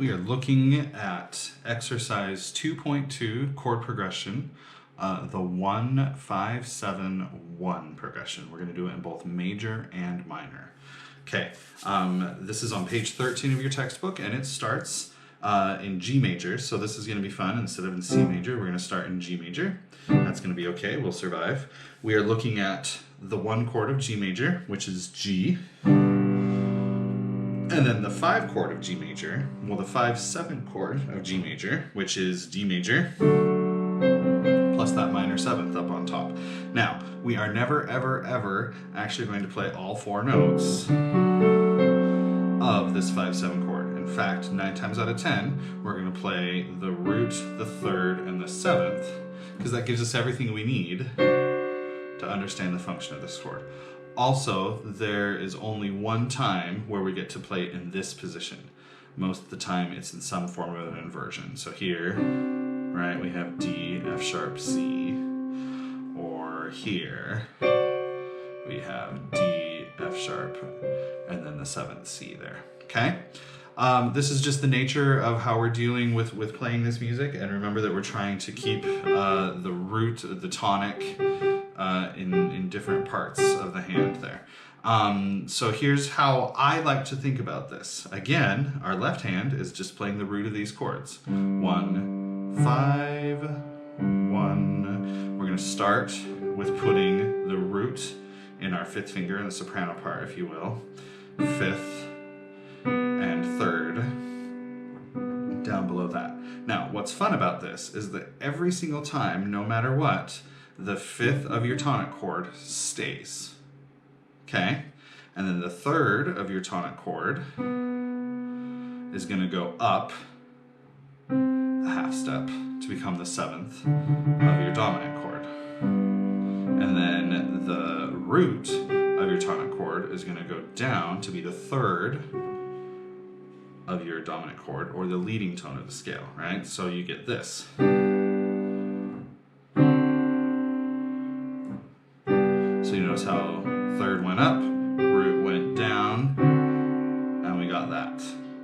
We are looking at exercise 2.2 chord progression, the 1-5-7-1 progression. We're going to do it in both major and minor. Okay, this is on page 13 of your textbook, and it starts in G major, so this is going to be fun. Instead of in C major, we're going to start in G major. That's going to be okay, we'll survive. We are looking at the 1 chord of G major, which is G. And then the 5 chord of G major, well, the 5-7 chord of G major, which is D major, plus that minor 7th up on top. Now, we are never, ever, ever actually going to play all 4 notes of this 5-7 chord. In fact, 9 times out of 10, we're going to play the root, the 3rd, and the 7th, because that gives us everything we need to understand the function of this chord. Also, there is only one time where we get to play it in this position. Most of the time it's in some form of an inversion. So here, right, we have D, F sharp, C. Or here, we have D, F sharp, and then the 7th C there, okay? This is just the nature of how we're dealing with playing this music, and remember that we're trying to keep the root, the tonic, in different parts of the hand there. So here's how I like to think about this. Again, our left hand is just playing the root of these chords. 1, 5, 1. We're going to start with putting the root in our 5th finger in the soprano part, if you will. 5th and 3rd down below that. Now, what's fun about this is that every single time, no matter what, the 5th of your tonic chord stays, okay? And then the 3rd of your tonic chord is going to go up a half step to become the 7th of your dominant chord. And then the root of your tonic chord is going to go down to be the 3rd of your dominant chord, or the leading tone of the scale, right? So you get this. So you notice how 3rd went up, root went down, and we got that.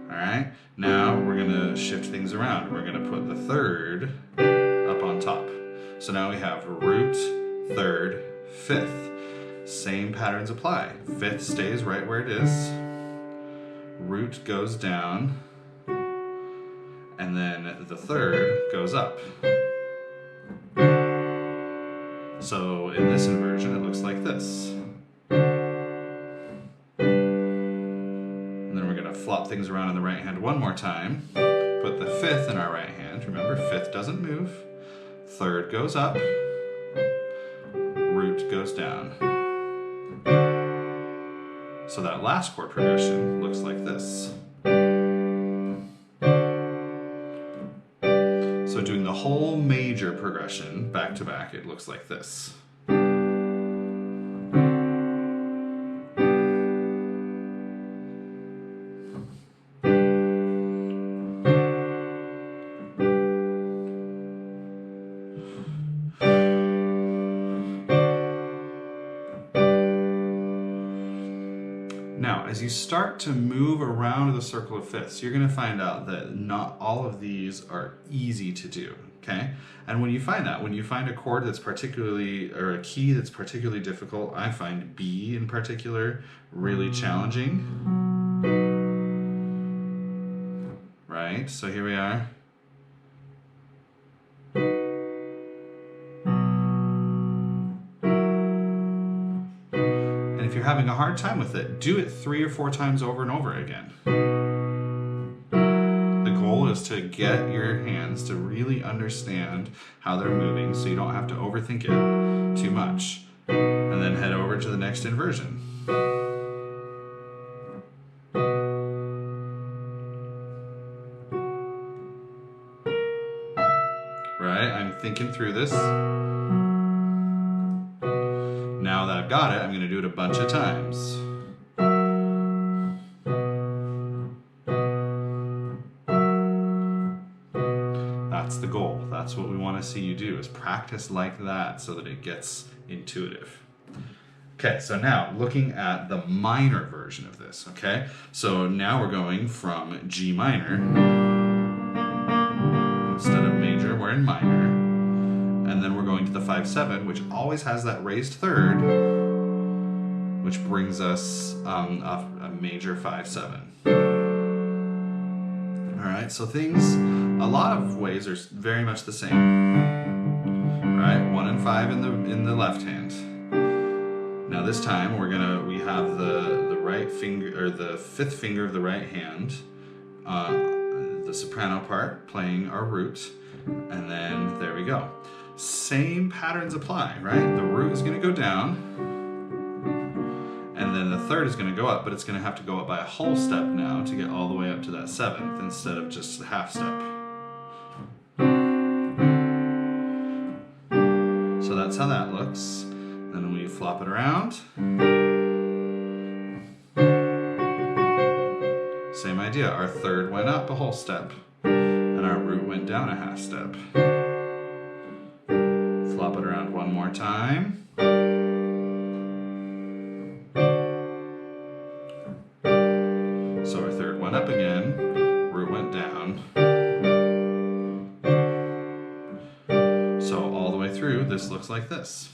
All right? Now we're going to shift things around. We're going to put the 3rd up on top. So now we have root, 3rd, 5th. Same patterns apply. 5th stays right where it is. Root goes down, and then the 3rd goes up. So in this inversion, it looks like this. And then we're going to flop things around in the right hand one more time. Put the 5th in our right hand. Remember, 5th doesn't move. 3rd goes up. Root goes down. So that last chord progression looks like this. So doing the whole major progression back to back, it looks like this. Now, as you start to move around the circle of 5ths, you're going to find out that not all of these are easy to do, okay? And when you find a chord that's particularly, or a key that's particularly difficult, I find B in particular really challenging, right? So here we are. If you're having a hard time with it, do it 3 or 4 times over and over again. The goal is to get your hands to really understand how they're moving so you don't have to overthink it too much. And then head over to the next inversion. Right? I'm thinking through this. Now that I've got it, I'm going to do it a bunch of times. That's the goal. That's what we want to see you do, is practice like that so that it gets intuitive. Okay, so now looking at the minor version of this, okay? So now we're going from G minor in minor, and then we're going to the 5/7, which always has that raised third, which brings us a major 5/7. All right, so things, a lot of ways are very much the same. All right, 1 and 5 in the left hand. Now this time we have the right finger, or the 5th finger of the right hand, the soprano part playing our root, and then there we go. Same patterns apply, right? The root is going to go down, and then the third is going to go up, but it's going to have to go up by a whole step now to get all the way up to that 7th instead of just a half step. So that's how that looks. Then we flop it around. Same idea, our third went up a whole step, and our root went down a half step. Flop it around one more time. So our third went up again, root went down. So all the way through, this looks like this.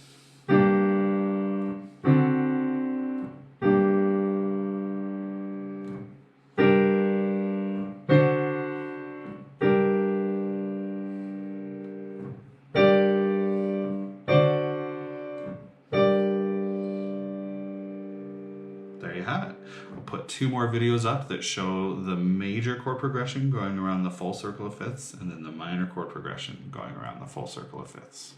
There you have it. We'll put 2 more videos up that show the major chord progression going around the full circle of fifths, and then the minor chord progression going around the full circle of fifths.